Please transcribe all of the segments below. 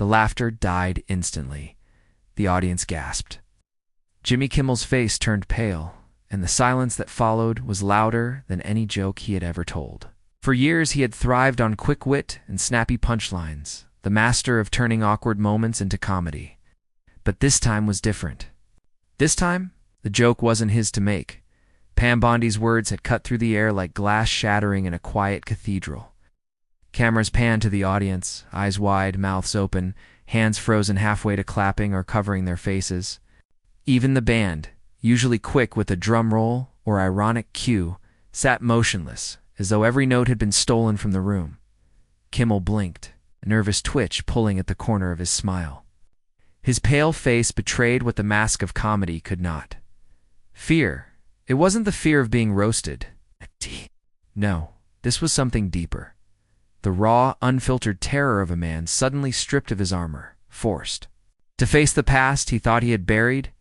The laughter died instantly. The audience gasped. Jimmy Kimmel's face turned pale, and the silence that followed was louder than any joke he had ever told. For years he had thrived on quick wit and snappy punchlines, the master of turning awkward moments into comedy. But this time was different. This time, the joke wasn't his to make. Pam Bondi's words had cut through the air like glass shattering in a quiet cathedral. Cameras panned to the audience, eyes wide, mouths open, hands frozen halfway to clapping or covering their faces. Even the band, usually quick with a drum roll or ironic cue, sat motionless, as though every note had been stolen from the room. Kimmel blinked, a nervous twitch pulling at the corner of his smile. His pale face betrayed what the mask of comedy could not. Fear. It wasn't the fear of being roasted. No, this was something deeper. The raw, unfiltered terror of a man suddenly stripped of his armor, forced to face the past he thought he had buried.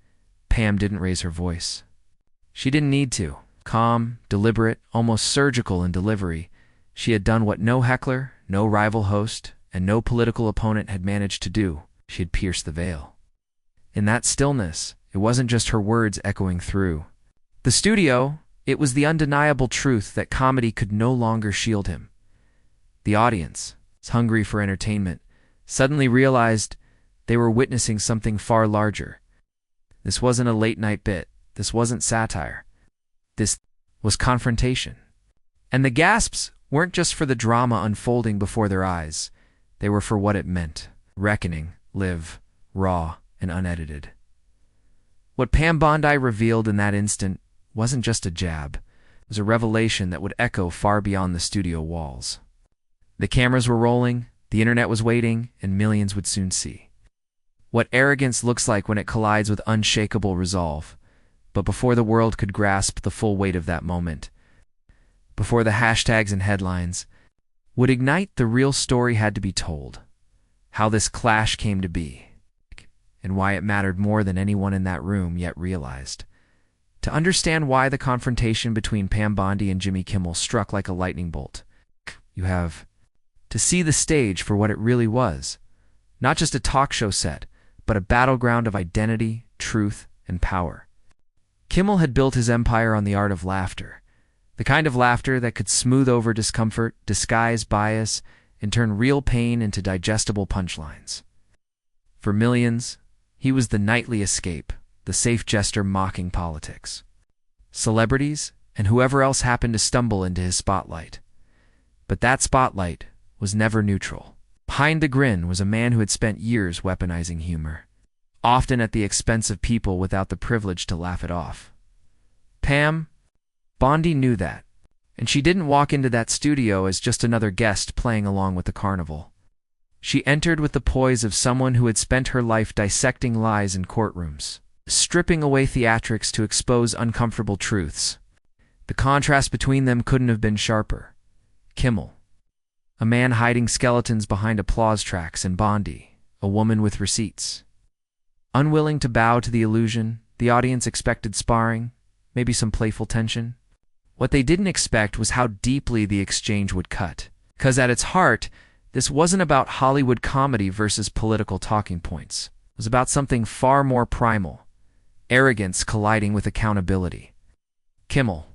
Pam didn't raise her voice. She didn't need to. Calm, deliberate, almost surgical in delivery, she had done what no heckler, no rival host, and no political opponent had managed to do. She had pierced the veil. In that stillness, it wasn't just her words echoing through the studio, it was the undeniable truth that comedy could no longer shield him. The audience, hungry for entertainment, suddenly realized they were witnessing something far larger. This wasn't a late-night bit. This wasn't satire. This was confrontation. And the gasps weren't just for the drama unfolding before their eyes. They were for what it meant. Reckoning, live, raw, and unedited. What Pam Bondi revealed in that instant wasn't just a jab. It was a revelation that would echo far beyond the studio walls. The cameras were rolling, the internet was waiting, and millions would soon see what arrogance looks like when it collides with unshakable resolve. But before the world could grasp the full weight of that moment, before the hashtags and headlines would ignite, the real story had to be told. How this clash came to be, and why it mattered more than anyone in that room yet realized. To understand why the confrontation between Pam Bondi and Jimmy Kimmel struck like a lightning bolt, you have to see the stage for what it really was. Not just a talk show set, but a battleground of identity, truth, and power. Kimmel had built his empire on the art of laughter, the kind of laughter that could smooth over discomfort, disguise bias, and turn real pain into digestible punchlines. For millions, he was the nightly escape, the safe jester mocking politics, celebrities, and whoever else happened to stumble into his spotlight. But that spotlight was never neutral. Behind the grin was a man who had spent years weaponizing humor, often at the expense of people without the privilege to laugh it off. Pam Bondi knew that, and she didn't walk into that studio as just another guest playing along with the carnival. She entered with the poise of someone who had spent her life dissecting lies in courtrooms, stripping away theatrics to expose uncomfortable truths. The contrast between them couldn't have been sharper. Kimmel, a man hiding skeletons behind applause tracks, and Bondi, a woman with receipts. Unwilling to bow to the illusion, the audience expected sparring, maybe some playful tension. What they didn't expect was how deeply the exchange would cut. Because at its heart, this wasn't about Hollywood comedy versus political talking points. It was about something far more primal, arrogance colliding with accountability. Kimmel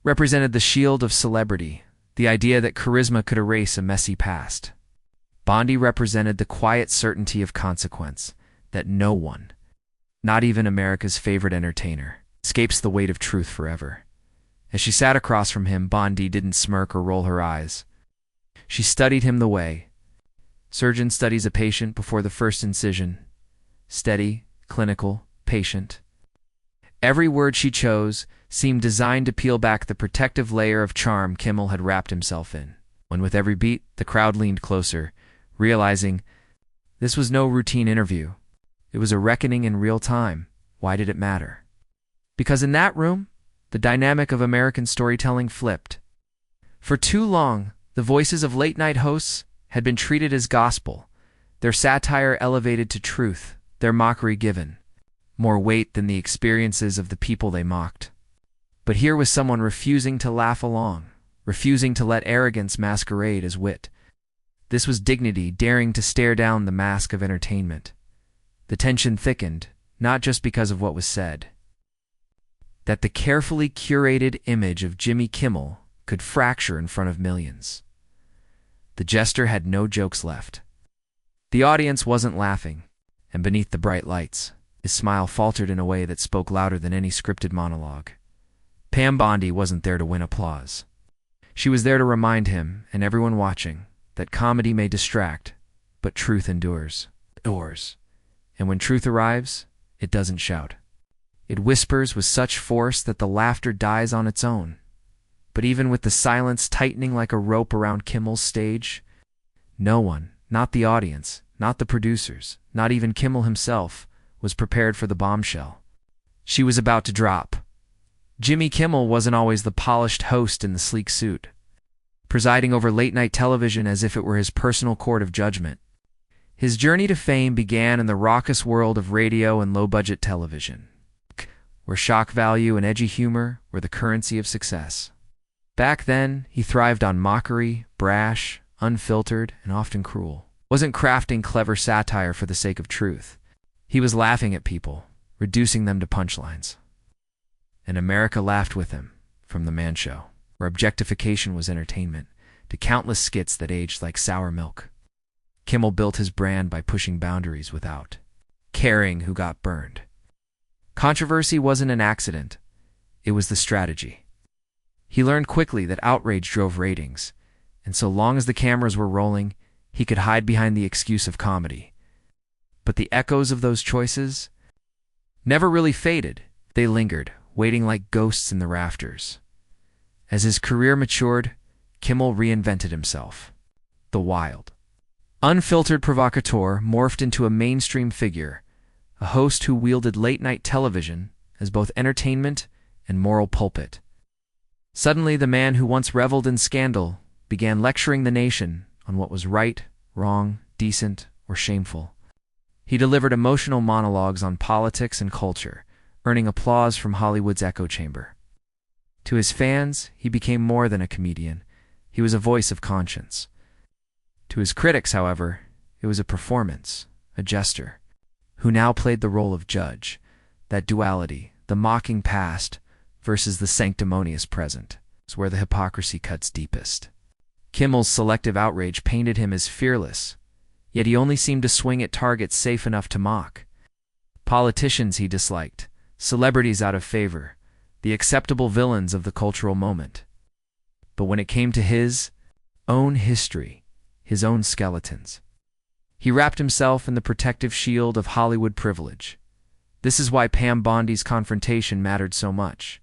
represented the shield of celebrity, the idea that charisma could erase a messy past. Bondi represented the quiet certainty of consequence, that no one, not even America's favorite entertainer, escapes the weight of truth forever. As she sat across from him, Bondi didn't smirk or roll her eyes. She studied him the way surgeon studies a patient before the first incision. Steady, clinical, patient. Every word she chose seemed designed to peel back the protective layer of charm Kimmel had wrapped himself in. When with every beat, the crowd leaned closer, realizing this was no routine interview. It was a reckoning in real time. Why did it matter? Because in that room, the dynamic of American storytelling flipped. For too long, the voices of late-night hosts had been treated as gospel, their satire elevated to truth, their mockery given more weight than the experiences of the people they mocked. But here was someone refusing to laugh along, refusing to let arrogance masquerade as wit. This was dignity daring to stare down the mask of entertainment. The tension thickened, not just because of what was said. That the carefully curated image of Jimmy Kimmel could fracture in front of millions. The jester had no jokes left. The audience wasn't laughing, and beneath the bright lights, his smile faltered in a way that spoke louder than any scripted monologue. Pam Bondi wasn't there to win applause. She was there to remind him, and everyone watching, that comedy may distract, but truth endures. And when truth arrives, it doesn't shout. It whispers with such force that the laughter dies on its own. But even with the silence tightening like a rope around Kimmel's stage, no one, not the audience, not the producers, not even Kimmel himself, was prepared for the bombshell. She was about to drop. Jimmy Kimmel wasn't always the polished host in the sleek suit, presiding over late-night television as if it were his personal court of judgment. His journey to fame began in the raucous world of radio and low-budget television, where shock value and edgy humor were the currency of success. Back then, he thrived on mockery, brash, unfiltered, and often cruel. Wasn't crafting clever satire for the sake of truth. He was laughing at people, reducing them to punchlines. And America laughed with him, from The Man Show, where objectification was entertainment, to countless skits that aged like sour milk. Kimmel built his brand by pushing boundaries without caring who got burned. Controversy wasn't an accident. It was the strategy. He learned quickly that outrage drove ratings, and so long as the cameras were rolling, he could hide behind the excuse of comedy. But the echoes of those choices never really faded. They lingered, waiting like ghosts in the rafters. As his career matured, Kimmel reinvented himself. The wild, unfiltered provocateur morphed into a mainstream figure, a host who wielded late-night television as both entertainment and moral pulpit. Suddenly, the man who once reveled in scandal began lecturing the nation on what was right, wrong, decent, or shameful. He delivered emotional monologues on politics and culture, earning applause from Hollywood's echo chamber. To his fans, he became more than a comedian. He was a voice of conscience. To his critics, however, it was a performance, a jester, who now played the role of judge, that duality, the mocking past versus the sanctimonious present, is where the hypocrisy cuts deepest. Kimmel's selective outrage painted him as fearless, yet he only seemed to swing at targets safe enough to mock. Politicians he disliked, celebrities out of favor, the acceptable villains of the cultural moment. But when it came to his own history, his own skeletons, he wrapped himself in the protective shield of Hollywood privilege. This is why Pam Bondi's confrontation mattered so much.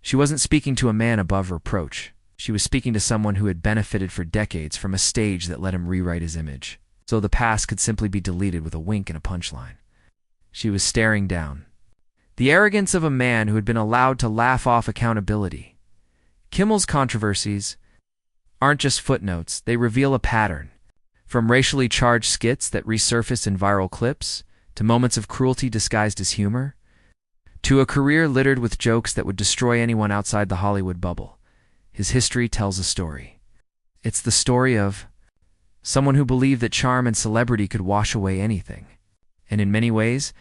She wasn't speaking to a man above reproach. She was speaking to someone who had benefited for decades from a stage that let him rewrite his image, so the past could simply be deleted with a wink and a punchline. She was staring down. The arrogance of a man who had been allowed to laugh off accountability. Kimmel's controversies aren't just footnotes, they reveal a pattern. From racially charged skits that resurface in viral clips, to moments of cruelty disguised as humor, to a career littered with jokes that would destroy anyone outside the Hollywood bubble. His history tells a story. It's the story of someone who believed that charm and celebrity could wash away anything. And in many ways,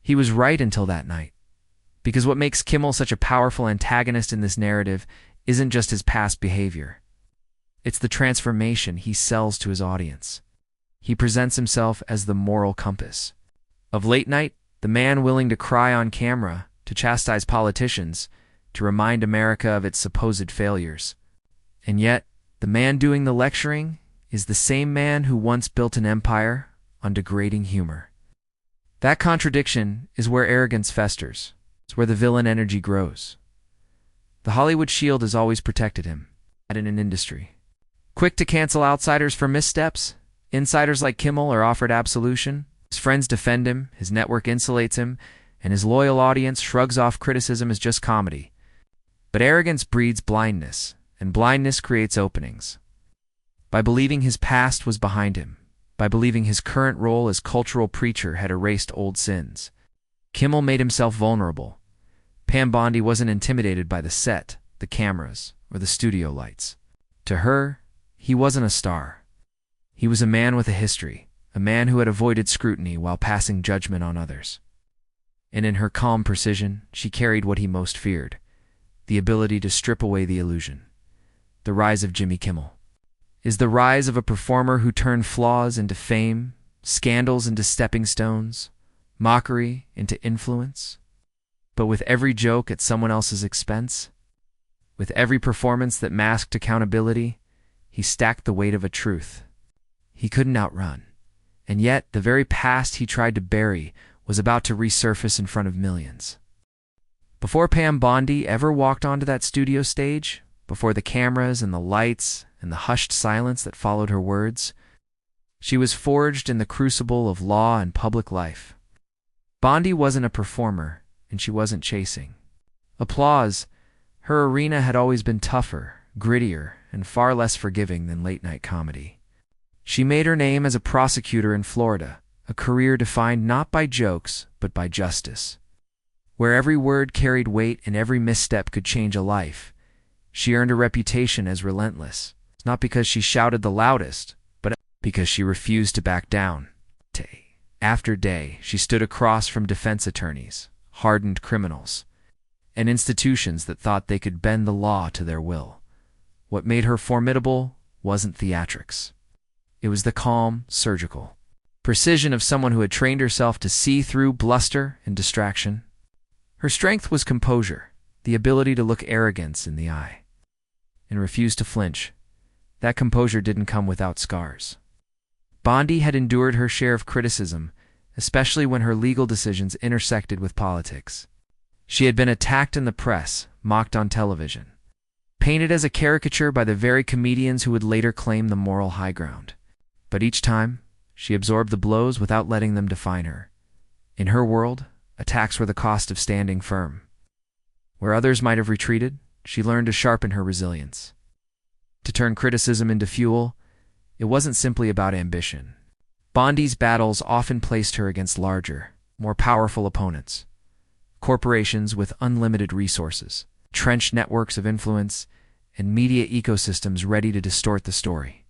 he was right until that night. Because what makes Kimmel such a powerful antagonist in this narrative isn't just his past behavior. It's the transformation he sells to his audience. He presents himself as the moral compass. Of late night, the man willing to cry on camera, to chastise politicians, to remind America of its supposed failures. And yet, the man doing the lecturing is the same man who once built an empire on degrading humor. That contradiction is where arrogance festers. It's where the villain energy grows. The Hollywood shield has always protected him, in an industry. Quick to cancel outsiders for missteps, insiders like Kimmel are offered absolution. His friends defend him, his network insulates him, and his loyal audience shrugs off criticism as just comedy. But arrogance breeds blindness, and blindness creates openings. By believing his past was behind him, by believing his current role as cultural preacher had erased old sins, Kimmel made himself vulnerable. Pam Bondi wasn't intimidated by the set, the cameras, or the studio lights. To her, he wasn't a star. He was a man with a history, a man who had avoided scrutiny while passing judgment on others. And in her calm precision, she carried what he most feared, the ability to strip away the illusion. The rise of Jimmy Kimmel is the rise of a performer who turned flaws into fame, scandals into stepping stones, mockery into influence. But with every joke at someone else's expense, with every performance that masked accountability, he stacked the weight of a truth he couldn't outrun. And yet, the very past he tried to bury was about to resurface in front of millions. Before Pam Bondi ever walked onto that studio stage, before the cameras and the lights and the hushed silence that followed her words, she was forged in the crucible of law and public life. Bondi wasn't a performer, and she wasn't chasing applause. Her arena had always been tougher, grittier, and far less forgiving than late-night comedy. She made her name as a prosecutor in Florida, a career defined not by jokes, but by justice. Where every word carried weight and every misstep could change a life, she earned a reputation as relentless, not because she shouted the loudest, but because she refused to back down. Day after day, she stood across from defense attorneys, hardened criminals, and institutions that thought they could bend the law to their will. What made her formidable wasn't theatrics. It was the calm, surgical precision of someone who had trained herself to see through bluster and distraction. Her strength was composure, the ability to look arrogance in the eye, and refuse to flinch. That composure didn't come without scars. Bondi had endured her share of criticism, especially when her legal decisions intersected with politics. She had been attacked in the press, mocked on television, painted as a caricature by the very comedians who would later claim the moral high ground. But each time, she absorbed the blows without letting them define her. In her world, attacks were the cost of standing firm. Where others might have retreated, she learned to sharpen her resilience. To turn criticism into fuel, it wasn't simply about ambition. Bondi's battles often placed her against larger, more powerful opponents. Corporations with unlimited resources, entrenched networks of influence, and media ecosystems ready to distort the story.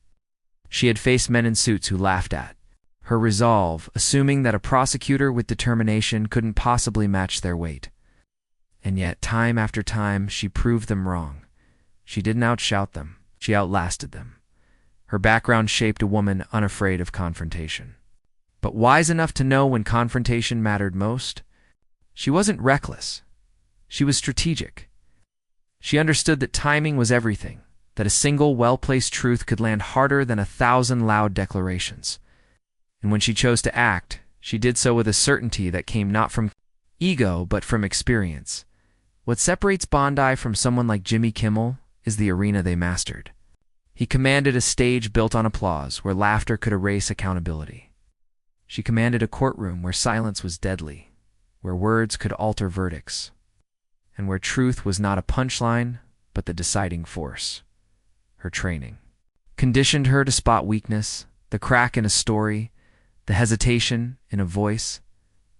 She had faced men in suits who laughed at her resolve, assuming that a prosecutor with determination couldn't possibly match their weight. And yet, time after time, she proved them wrong. She didn't outshout them. She outlasted them. Her background shaped a woman unafraid of confrontation. But wise enough to know when confrontation mattered most, she wasn't reckless. She was strategic. She understood that timing was everything, that a single well-placed truth could land harder than 1,000 loud declarations. And when she chose to act, she did so with a certainty that came not from ego but from experience. What separates Bondi from someone like Jimmy Kimmel is the arena they mastered. He commanded a stage built on applause, where laughter could erase accountability. She commanded a courtroom where silence was deadly, where words could alter verdicts, and where truth was not a punchline, but the deciding force. Her training conditioned her to spot weakness, the crack in a story, the hesitation in a voice,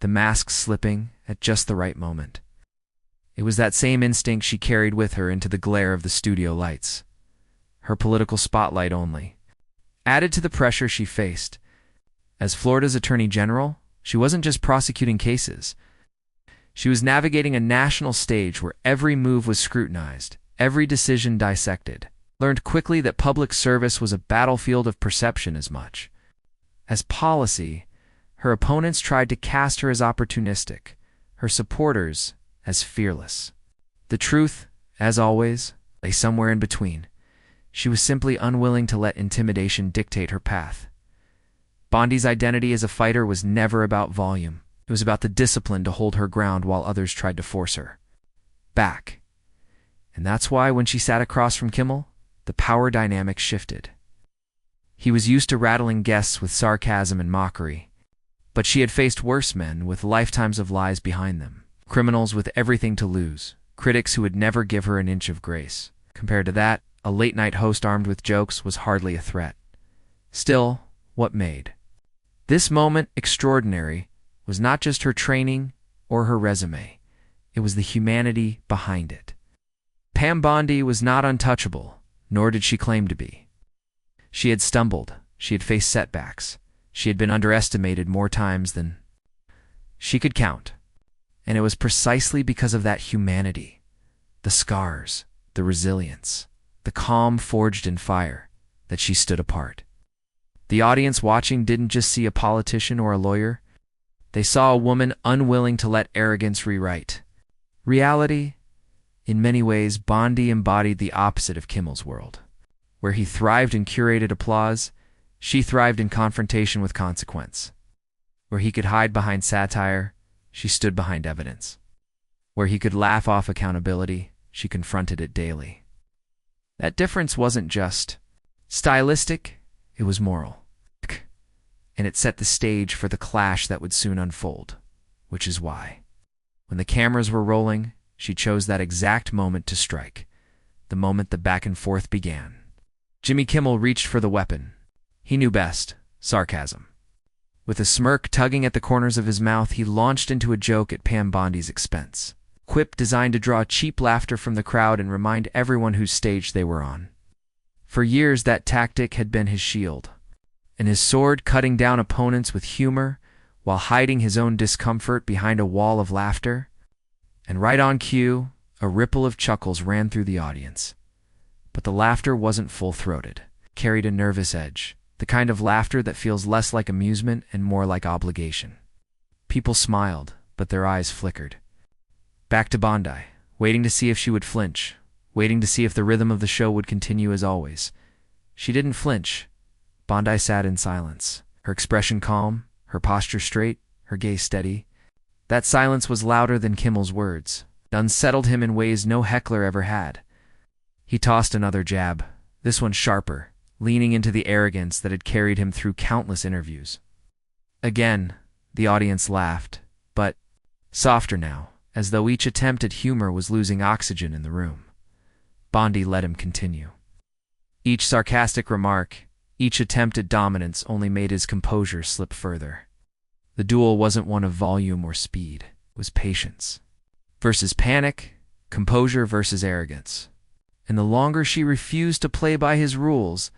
the mask slipping at just the right moment. It was that same instinct she carried with her into the glare of the studio lights. Her political spotlight only added to the pressure she faced. As Florida's Attorney General, she wasn't just prosecuting cases. She was navigating a national stage where every move was scrutinized, every decision dissected. Learned quickly that public service was a battlefield of perception as much as policy. Her opponents tried to cast her as opportunistic, her supporters as fearless. The truth, as always, lay somewhere in between. She was simply unwilling to let intimidation dictate her path. Bondi's identity as a fighter was never about volume. It was about the discipline to hold her ground while others tried to force her back. And that's why when she sat across from Kimmel, the power dynamic shifted. He was used to rattling guests with sarcasm and mockery, but she had faced worse men with lifetimes of lies behind them, criminals with everything to lose, critics who would never give her an inch of grace. Compared to that, a late-night host armed with jokes was hardly a threat. Still, what made this moment extraordinary was not just her training or her resume. It was the humanity behind it. Pam Bondi was not untouchable, nor did she claim to be. She had stumbled, She had faced setbacks. She had been underestimated more times than she could count. And it was precisely because of that humanity, the scars, the resilience, the calm forged in fire, that she stood apart. The audience watching didn't just see a politician or a lawyer. They saw a woman unwilling to let arrogance rewrite reality. In many ways, Bondi embodied the opposite of Kimmel's world. Where he thrived in curated applause, she thrived in confrontation with consequence. Where he could hide behind satire, she stood behind evidence. Where he could laugh off accountability, she confronted it daily. That difference wasn't just stylistic, it was moral. And it set the stage for the clash that would soon unfold, which is why, when the cameras were rolling, she chose that exact moment to strike, the moment the back and forth began. Jimmy Kimmel reached for the weapon. He knew best, sarcasm. With a smirk tugging at the corners of his mouth, he launched into a joke at Pam Bondi's expense. Quip designed to draw cheap laughter from the crowd and remind everyone whose stage they were on. For years, that tactic had been his shield, and his sword, cutting down opponents with humor while hiding his own discomfort behind a wall of laughter. And right on cue, a ripple of chuckles ran through the audience. But the laughter wasn't full-throated, carried a nervous edge, the kind of laughter that feels less like amusement and more like obligation. People smiled, but their eyes flickered. Back to Bondi, waiting to see if she would flinch, waiting to see if the rhythm of the show would continue as always. She didn't flinch. Bondi sat in silence, her expression calm, her posture straight, her gaze steady. That silence was louder than Kimmel's words. It unsettled him in ways no heckler ever had. He tossed another jab, this one sharper, leaning into the arrogance that had carried him through countless interviews. Again, the audience laughed, but softer now, as though each attempt at humor was losing oxygen in the room. Bondi let him continue. Each sarcastic remark, each attempt at dominance only made his composure slip further. The duel wasn't one of volume or speed, it was patience versus panic, composure versus arrogance. And the longer she refused to play by his rules,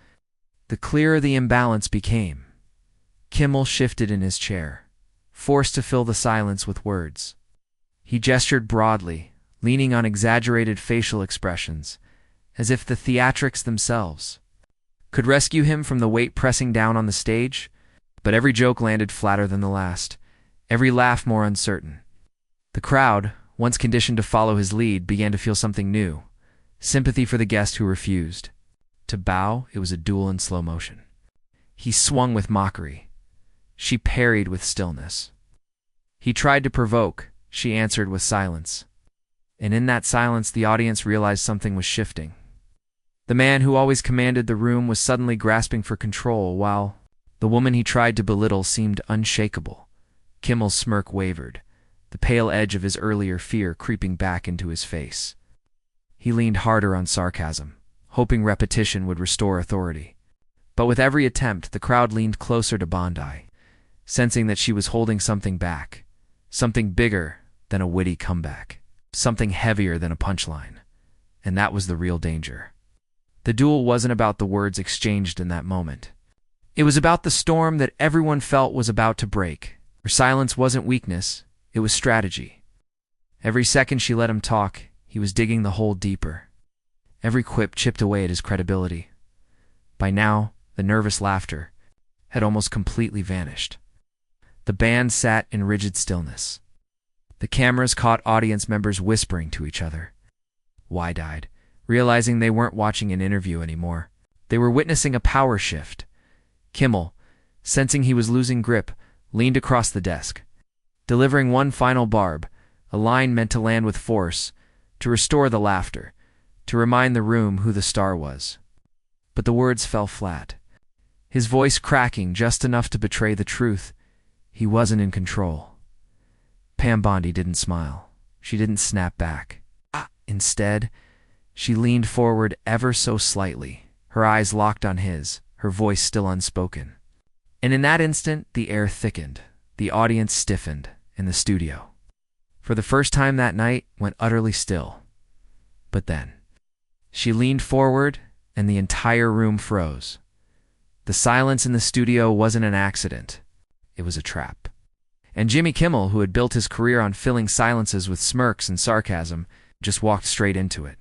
the clearer the imbalance became. Kimmel shifted in his chair, forced to fill the silence with words. He gestured broadly, leaning on exaggerated facial expressions, as if the theatrics themselves could rescue him from the weight pressing down on the stage. But every joke landed flatter than the last, every laugh more uncertain. The crowd, once conditioned to follow his lead, began to feel something new, sympathy for the guest who refused. To bow, it was a duel in slow motion. He swung with mockery. She parried with stillness. He tried to provoke. She answered with silence. And in that silence, the audience realized something was shifting. The man who always commanded the room was suddenly grasping for control, while the woman he tried to belittle seemed unshakable. Kimmel's smirk wavered, the pale edge of his earlier fear creeping back into his face. He leaned harder on sarcasm, hoping repetition would restore authority. But with every attempt, the crowd leaned closer to Bondi, sensing that she was holding something back, something bigger than a witty comeback, something heavier than a punchline. And that was the real danger. The duel wasn't about the words exchanged in that moment. It was about the storm that everyone felt was about to break. Her silence wasn't weakness, it was strategy. Every second she let him talk, he was digging the hole deeper. Every quip chipped away at his credibility. By now, the nervous laughter had almost completely vanished. The band sat in rigid stillness. The cameras caught audience members whispering to each other, wide-eyed, realizing they weren't watching an interview anymore. They were witnessing a power shift. Kimmel, sensing he was losing grip, leaned across the desk, delivering one final barb, a line meant to land with force, to restore the laughter, to remind the room who the star was. But the words fell flat, his voice cracking just enough to betray the truth. He wasn't in control. Pam Bondi didn't smile. She didn't snap back. Instead, she leaned forward ever so slightly, her eyes locked on his, her voice still unspoken. And in that instant, the air thickened, the audience stiffened, and the studio, for the first time that night, went utterly still. But then, she leaned forward, and the entire room froze. The silence in the studio wasn't an accident. It was a trap. And Jimmy Kimmel, who had built his career on filling silences with smirks and sarcasm, just walked straight into it.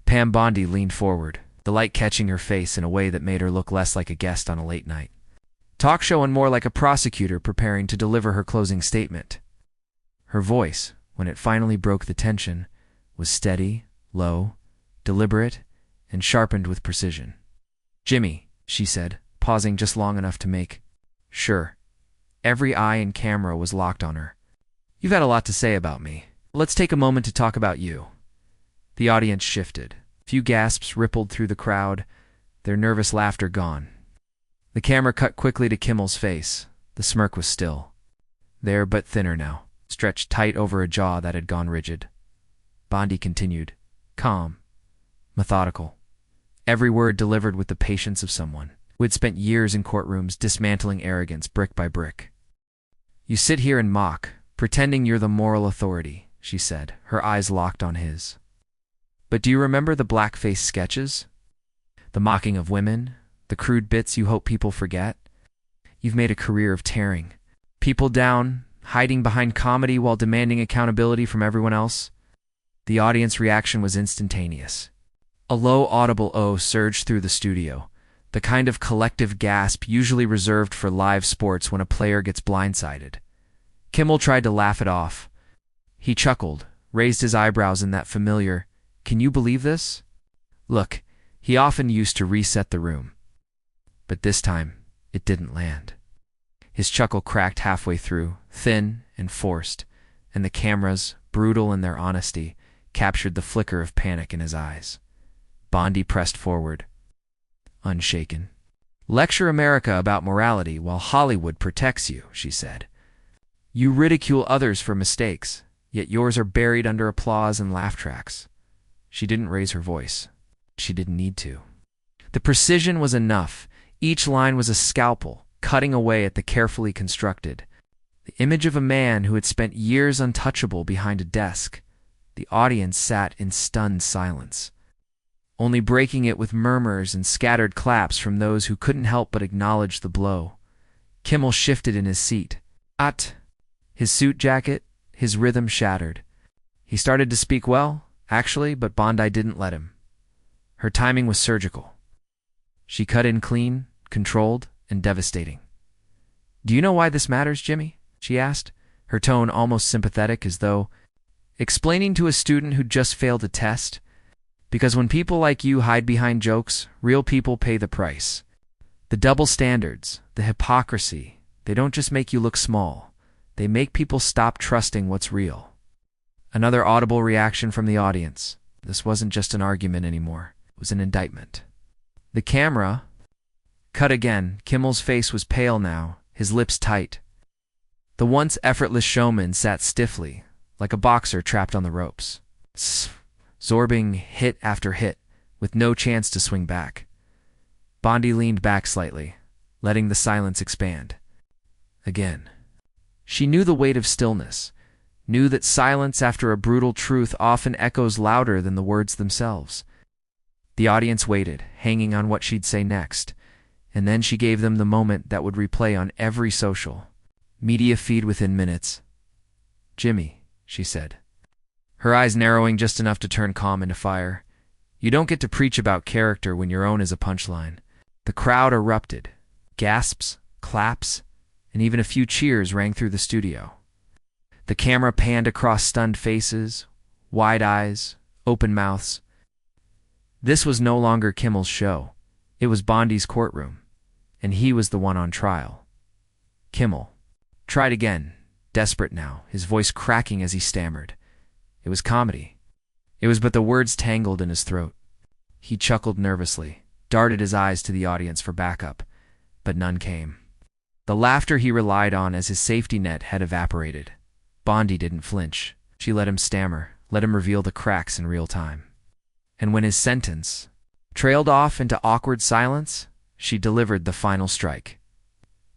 Pam Bondi leaned forward, the light catching her face in a way that made her look less like a guest on a late night talk show and more like a prosecutor preparing to deliver her closing statement. Her voice, when it finally broke the tension, was steady, low, deliberate, and sharpened with precision. "Jimmy," she said, pausing just long enough to make sure every eye and camera was locked on her. "You've had a lot to say about me. Let's take a moment to talk about you." The audience shifted. Few gasps rippled through the crowd, their nervous laughter gone. The camera cut quickly to Kimmel's face. The smirk was still there, but thinner now, stretched tight over a jaw that had gone rigid. Bondi continued, calm, methodical, every word delivered with the patience of someone who had spent years in courtrooms dismantling arrogance brick by brick. "You sit here and mock, pretending you're the moral authority," she said, her eyes locked on his. "But do you remember the blackface sketches? The mocking of women? The crude bits you hope people forget? You've made a career of tearing people down, hiding behind comedy while demanding accountability from everyone else." The audience reaction was instantaneous. A low, audible "oh" surged through the studio, the kind of collective gasp usually reserved for live sports when a player gets blindsided. Kimmel tried to laugh it off. He chuckled, raised his eyebrows in that familiar, "Can you believe this?" look he often used to reset the room. But this time, it didn't land. His chuckle cracked halfway through, thin and forced, and the cameras, brutal in their honesty, captured the flicker of panic in his eyes. Bondi pressed forward, unshaken. "Lecture America about morality while Hollywood protects you," she said. "You ridicule others for mistakes, yet yours are buried under applause and laugh tracks." She didn't raise her voice. She didn't need to. The precision was enough. Each line was a scalpel, cutting away at the carefully constructed. The image of a man who had spent years untouchable behind a desk. The audience sat in stunned silence, only breaking it with murmurs and scattered claps from those who couldn't help but acknowledge the blow. Kimmel shifted in his seat. His suit jacket, his rhythm shattered. He started to speak well, actually, but Bondi didn't let him. Her timing was surgical. She cut in clean, controlled, and devastating. "Do you know why this matters, Jimmy?" she asked, her tone almost sympathetic, as though explaining to a student who'd just failed a test. "Because when people like you hide behind jokes, real people pay the price. The double standards, the hypocrisy, they don't just make you look small. They make people stop trusting what's real." Another audible reaction from the audience. This wasn't just an argument anymore. It was an indictment. The camera cut again. Kimmel's face was pale now, his lips tight. The once effortless showman sat stiffly, like a boxer trapped on the ropes, absorbing hit after hit, with no chance to swing back. Bondi leaned back slightly, letting the silence expand. Again. She knew the weight of stillness, knew that silence after a brutal truth often echoes louder than the words themselves. The audience waited, hanging on what she'd say next, and then she gave them the moment that would replay on every social media feed within minutes. "Jimmy," she said, her eyes narrowing just enough to turn calm into fire, "you don't get to preach about character when your own is a punchline." The crowd erupted. Gasps, claps, and even a few cheers rang through the studio. The camera panned across stunned faces, wide eyes, open mouths. This was no longer Kimmel's show. It was Bondi's courtroom, and he was the one on trial. Kimmel tried again, desperate now, his voice cracking as he stammered. It was comedy. It was but the words tangled in his throat. He chuckled nervously, darted his eyes to the audience for backup, but none came. The laughter he relied on as his safety net had evaporated. Bondi didn't flinch. She let him stammer, let him reveal the cracks in real time. And when his sentence trailed off into awkward silence, she delivered the final strike.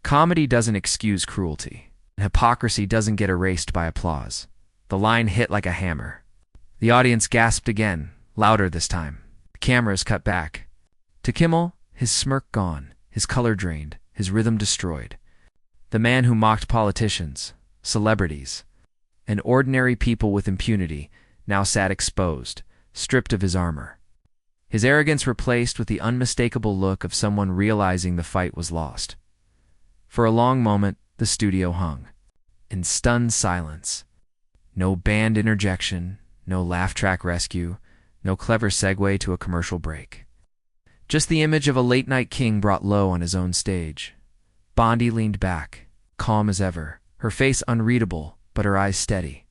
Comedy doesn't excuse cruelty. Hypocrisy doesn't get erased by applause. The line hit like a hammer. The audience gasped again, louder this time. The cameras cut back. To Kimmel, his smirk gone, his color drained, his rhythm destroyed. The man who mocked politicians, celebrities, and ordinary people with impunity now sat exposed, stripped of his armor. His arrogance replaced with the unmistakable look of someone realizing the fight was lost. For a long moment, the studio hung in stunned silence. No band interjection, no laugh track rescue, no clever segue to a commercial break. Just the image of a late-night king brought low on his own stage. Bondi leaned back, calm as ever, her face unreadable, but her eyes steady.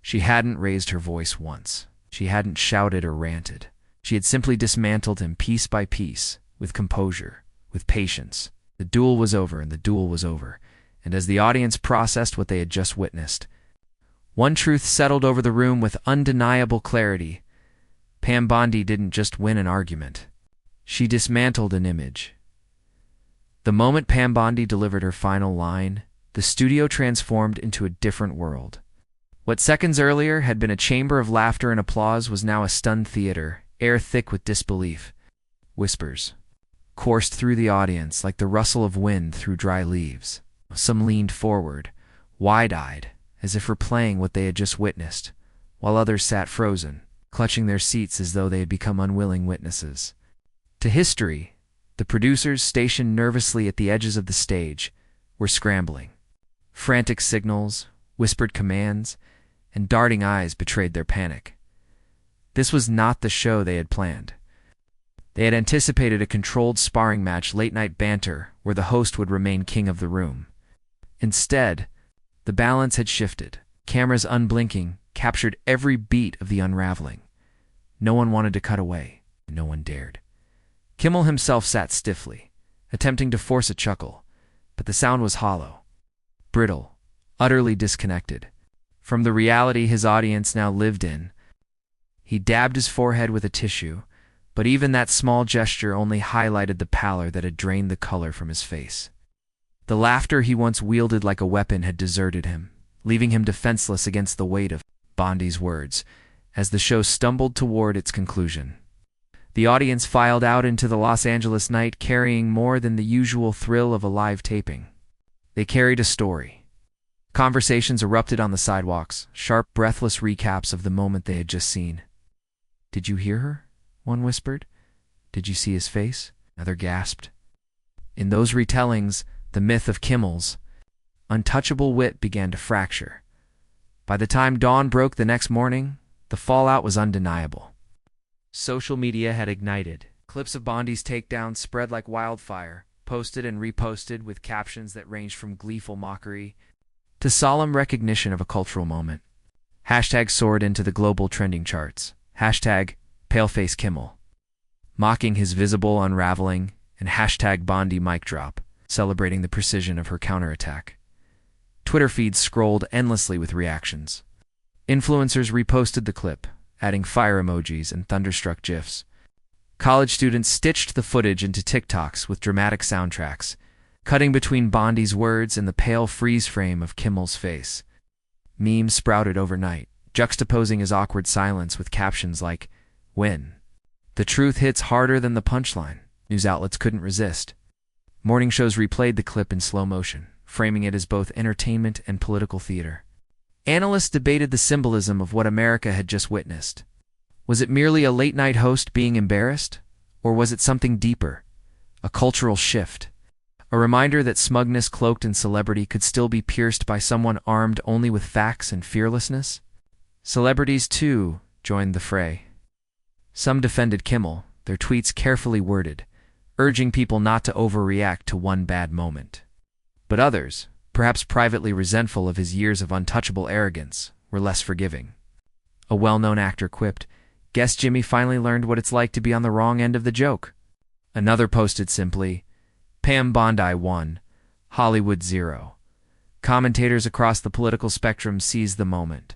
She hadn't raised her voice once. She hadn't shouted or ranted. She had simply dismantled him piece by piece, with composure, with patience. The duel was over, and the duel was over. And as the audience processed what they had just witnessed, one truth settled over the room with undeniable clarity. Pam Bondi didn't just win an argument. She dismantled an image. The moment Pam Bondi delivered her final line, the studio transformed into a different world. What seconds earlier had been a chamber of laughter and applause was now a stunned theater, air thick with disbelief. Whispers coursed through the audience like the rustle of wind through dry leaves. Some leaned forward, wide-eyed, as if replaying what they had just witnessed, while others sat frozen, clutching their seats as though they had become unwilling witnesses. To history, the producers, stationed nervously at the edges of the stage, were scrambling. Frantic signals, whispered commands, and darting eyes betrayed their panic. This was not the show they had planned. They had anticipated a controlled sparring match, late-night banter, where the host would remain king of the room. Instead, the balance had shifted. Cameras, unblinking, captured every beat of the unraveling. No one wanted to cut away. No one dared. Kimmel himself sat stiffly, attempting to force a chuckle, but the sound was hollow, brittle, utterly disconnected from the reality his audience now lived in. He dabbed his forehead with a tissue, but even that small gesture only highlighted the pallor that had drained the color from his face. The laughter he once wielded like a weapon had deserted him, leaving him defenseless against the weight of Bondi's words as the show stumbled toward its conclusion. The audience filed out into the Los Angeles night carrying more than the usual thrill of a live taping. They carried a story. Conversations erupted on the sidewalks, sharp, breathless recaps of the moment they had just seen. "Did you hear her?" one whispered. "Did you see his face?" another gasped. In those retellings, the myth of Kimmel's untouchable wit began to fracture. By the time dawn broke the next morning, the fallout was undeniable. Social media had ignited. Clips of Bondi's takedown spread like wildfire, posted and reposted with captions that ranged from gleeful mockery to solemn recognition of a cultural moment. Hashtags soared into the global trending charts. Hashtag Paleface Kimmel, mocking his visible unraveling, and hashtag Bondi mic drop, celebrating the precision of her counterattack. Twitter feeds scrolled endlessly with reactions. Influencers reposted the clip, adding fire emojis and thunderstruck GIFs. College students stitched the footage into TikToks with dramatic soundtracks, cutting between Bondi's words and the pale freeze frame of Kimmel's face. Memes sprouted overnight, juxtaposing his awkward silence with captions like, "Win." The truth hits harder than the punchline. News outlets couldn't resist. Morning shows replayed the clip in slow motion, framing it as both entertainment and political theater. Analysts debated the symbolism of what America had just witnessed. Was it merely a late-night host being embarrassed? Or was it something deeper? A cultural shift? A reminder that smugness cloaked in celebrity could still be pierced by someone armed only with facts and fearlessness? Celebrities, too, joined the fray. Some defended Kimmel, their tweets carefully worded, urging people not to overreact to one bad moment. But others, perhaps privately resentful of his years of untouchable arrogance, were less forgiving. A well-known actor quipped, "Guess Jimmy finally learned what it's like to be on the wrong end of the joke." Another posted simply, "Pam Bondi 1, Hollywood 0. Commentators across the political spectrum seized the moment.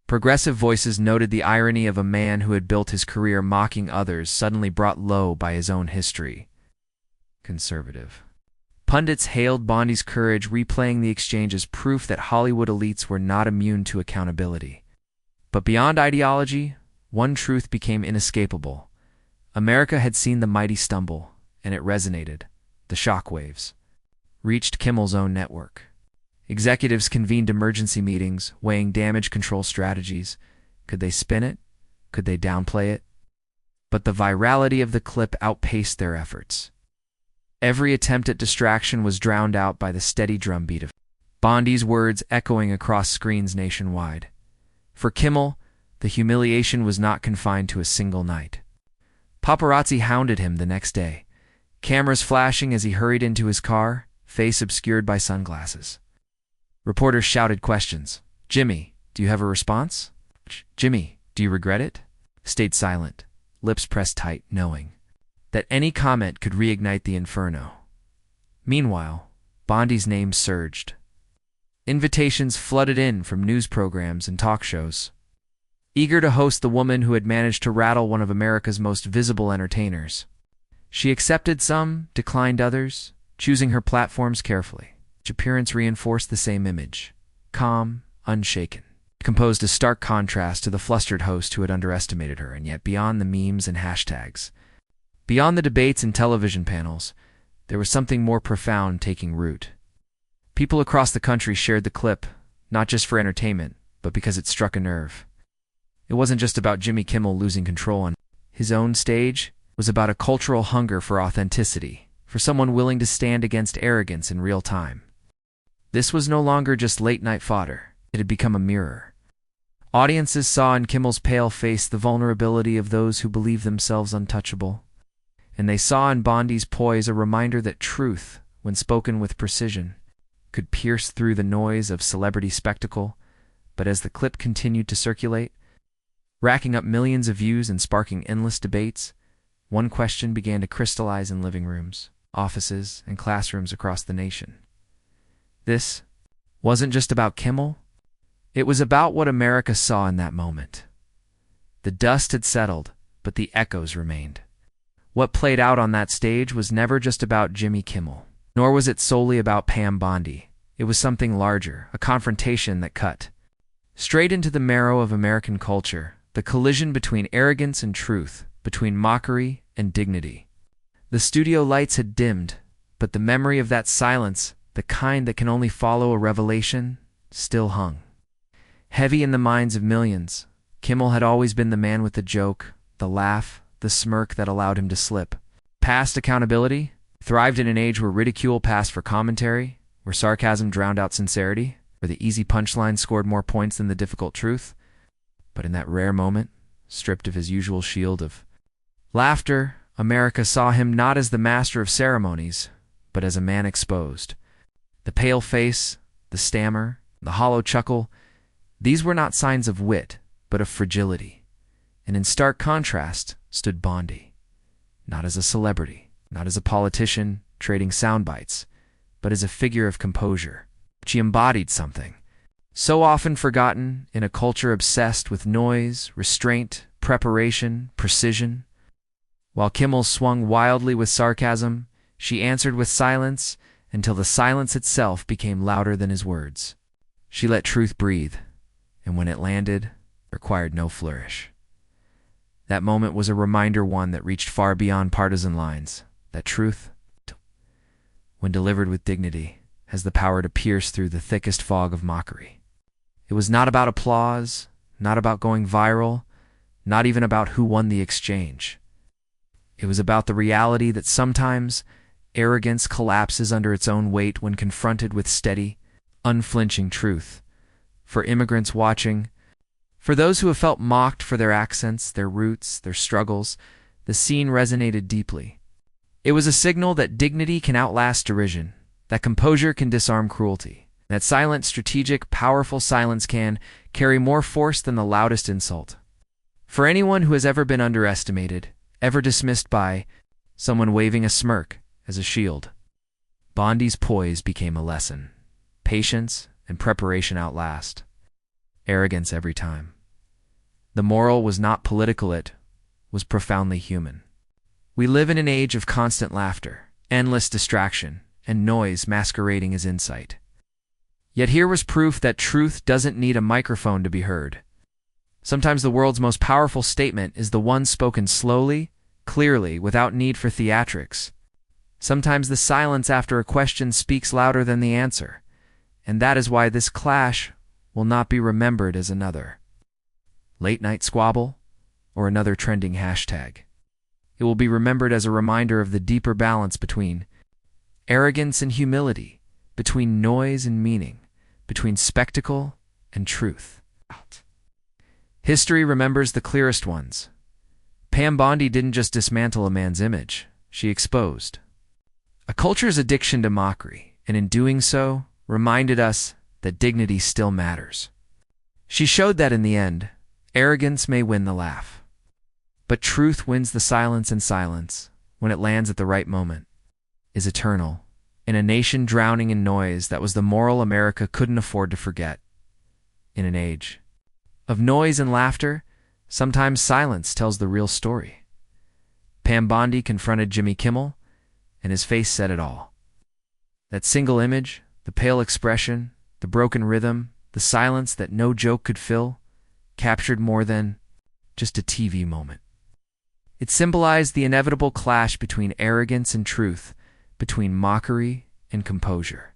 Progressive voices noted the irony of a man who had built his career mocking others suddenly brought low by his own history. Conservative pundits hailed Bondi's courage, replaying the exchange as proof that Hollywood elites were not immune to accountability. But beyond ideology, one truth became inescapable. America had seen the mighty stumble, and it resonated. the shockwaves, reached Kimmel's own network. Executives convened emergency meetings, weighing damage control strategies. Could they spin it? Could they downplay it? But the virality of the clip outpaced their efforts. Every attempt at distraction was drowned out by the steady drumbeat of Bondi's words echoing across screens nationwide. For Kimmel, the humiliation was not confined to a single night. Paparazzi hounded him the next day, cameras flashing as he hurried into his car, face obscured by sunglasses. Reporters shouted questions. "Jimmy, do you have a response? Jimmy, do you regret it?" Stayed silent, lips pressed tight, knowing that any comment could reignite the inferno. Meanwhile, Bondi's name surged. Invitations flooded in from news programs and talk shows. Eager to host the woman who had managed to rattle one of America's most visible entertainers. She accepted some, declined others, choosing her platforms carefully. Each appearance reinforced the same image: calm, unshaken. It composed a stark contrast to the flustered host who had underestimated her, and yet beyond the memes and hashtags, beyond the debates and television panels, there was something more profound taking root. People across the country shared the clip, not just for entertainment, but because it struck a nerve. It wasn't just about Jimmy Kimmel losing control on his own stage. It was about a cultural hunger for authenticity, for someone willing to stand against arrogance in real time. This was no longer just late-night fodder. It had become a mirror. Audiences saw in Kimmel's pale face the vulnerability of those who believe themselves untouchable. And they saw in Bondi's poise a reminder that truth, when spoken with precision, could pierce through the noise of celebrity spectacle. But as the clip continued to circulate, racking up millions of views and sparking endless debates, one question began to crystallize in living rooms, offices, and classrooms across the nation. This wasn't just about Kimmel. It was about what America saw in that moment. The dust had settled, but the echoes remained. What played out on that stage was never just about Jimmy Kimmel, nor was it solely about Pam Bondi. It was something larger, a confrontation that cut straight into the marrow of American culture, the collision between arrogance and truth, between mockery and dignity. The studio lights had dimmed, but the memory of that silence, the kind that can only follow a revelation, still hung. Heavy in the minds of millions, Kimmel had always been the man with the joke, the laugh, the smirk that allowed him to slip past accountability, thrived in an age where ridicule passed for commentary, where sarcasm drowned out sincerity, where the easy punchline scored more points than the difficult truth. But in that rare moment, stripped of his usual shield of laughter, America saw him not as the master of ceremonies, but as a man exposed. The pale face, the stammer, the hollow chuckle, these were not signs of wit, but of fragility. And in stark contrast stood Bondi, not as a celebrity, not as a politician trading sound bites, but as a figure of composure. She embodied something so often forgotten in a culture obsessed with noise, restraint, preparation, precision. While Kimmel swung wildly with sarcasm, she answered with silence until the silence itself became louder than his words. She let truth breathe, and when it landed, it required no flourish. That moment was a reminder, one that reached far beyond partisan lines, that truth, when delivered with dignity, has the power to pierce through the thickest fog of mockery. It was not about applause, not about going viral, not even about who won the exchange. It was about the reality that sometimes arrogance collapses under its own weight when confronted with steady, unflinching truth. For immigrants watching, for those who have felt mocked for their accents, their roots, their struggles, the scene resonated deeply. It was a signal that dignity can outlast derision, that composure can disarm cruelty, that silent, strategic, powerful silence can carry more force than the loudest insult. For anyone who has ever been underestimated, ever dismissed by someone waving a smirk as a shield, Bondi's poise became a lesson. Patience and preparation outlast arrogance every time. The moral was not political, it was profoundly human. We live in an age of constant laughter, endless distraction, and noise masquerading as insight. Yet here was proof that truth doesn't need a microphone to be heard. Sometimes the world's most powerful statement is the one spoken slowly, clearly, without need for theatrics. Sometimes the silence after a question speaks louder than the answer, and that is why this clash will not be remembered as another late-night squabble or another trending hashtag. It will be remembered as a reminder of the deeper balance between arrogance and humility, between noise and meaning, between spectacle and truth. History remembers the clearest ones. Pam Bondi didn't just dismantle a man's image, she exposed a culture's addiction to mockery, and in doing so, reminded us that dignity still matters. She showed that in the end, arrogance may win the laugh, but truth wins the silence, and silence, when it lands at the right moment, is eternal. In a nation drowning in noise, that was the moral America couldn't afford to forget. In an age of noise and laughter, sometimes silence tells the real story. Pam Bondi confronted Jimmy Kimmel, and his face said it all. That single image, the pale expression, the broken rhythm, the silence that no joke could fill, captured more than just a TV moment. It symbolized the inevitable clash between arrogance and truth, between mockery and composure.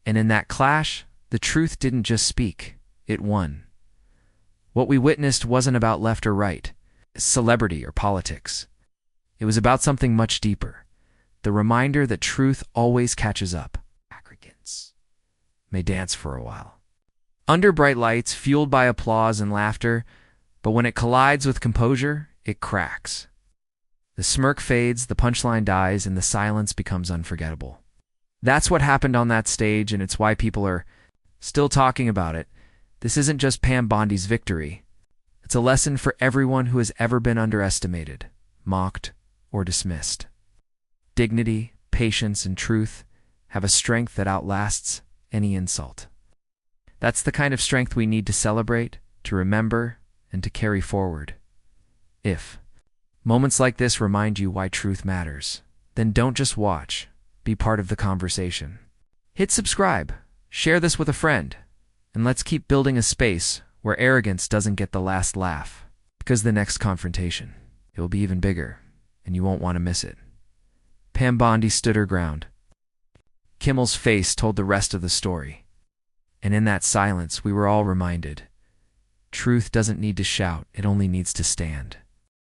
And in that clash, the truth didn't just speak, it won. What we witnessed wasn't about left or right, celebrity or politics. It was about something much deeper. The reminder that truth always catches up. Arrogance may dance for a while, under bright lights, fueled by applause and laughter, but when it collides with composure, it cracks. The smirk fades, the punchline dies, and the silence becomes unforgettable. That's what happened on that stage, and it's why people are still talking about it. This isn't just Pam Bondi's victory. It's a lesson for everyone who has ever been underestimated, mocked, or dismissed. Dignity, patience, and truth have a strength that outlasts any insult. That's the kind of strength we need to celebrate, to remember, and to carry forward. If moments like this remind you why truth matters, then don't just watch, be part of the conversation. Hit subscribe, share this with a friend, and let's keep building a space where arrogance doesn't get the last laugh. Because the next confrontation, it will be even bigger, and you won't want to miss it. Pam Bondi stood her ground. Kimmel's face told the rest of the story. And in that silence, we were all reminded, truth doesn't need to shout, it only needs to stand.